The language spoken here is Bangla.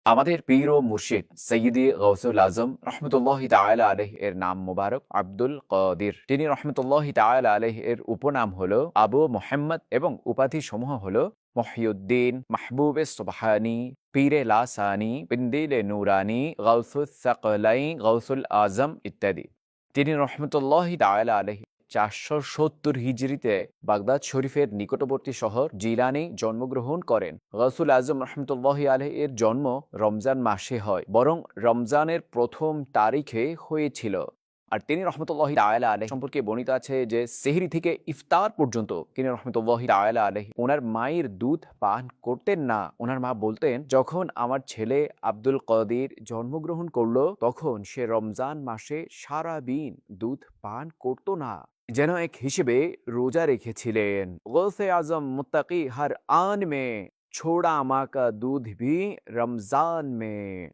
আমাদের পীর ও মুর্শিদ সৈয়দি গৌসুল আজম রহমতুল্লাহি তাআলা আলাইহি এর নাম মুবারক আব্দুল কাদির। তিনি রহমতুল্লাহি তাআলা আলাইহি এর উপনাম হলো আবু মুহাম্মদ এবং উপাধি সমূহ হলো মহিউদ্দিন, মাহবুবে সুবহানী, পীরে লাসানি, পিন্দিলে নুরানি, গৌসুল সাকলাইন, গৌসুল আজম ইত্যাদি। তিনি রহমতুল্লাহি তাআলা আলাইহি ৪৭০ হিজরিতে বাগদাদ শরীফের নিকটবর্তী শহর জিলানে জন্মগ্রহণ করেন। গৌসুল আজম রহমতুল্লাহি আলাইহি এর জন্ম রমজান মাসে হয়, বরং রমজানের প্রথম তারিখে হয়েছিল। আর তিনি রহমতুল্লাহি তাআলা আলাইহি সম্পর্কে বর্ণিত আছে যে সেহরি থেকে ইফতার পর্যন্ত তিনি রহমতুল্লাহি তাআলা আলাইহি ওনার মায়ের দুধ পান করতেন না। ওনার মা বলতেন, যখন আমার ছেলে আব্দুল কাদির জন্মগ্রহণ করলো তখন সে রমজান মাসে সারাদিন দুধ পান করত না, যেন এক হিসেবে রোজা রেখেছিলেন। গৌসে আজম মুত্তাকি हर आन में छोड़ा माँ का दूध भी रमजान में।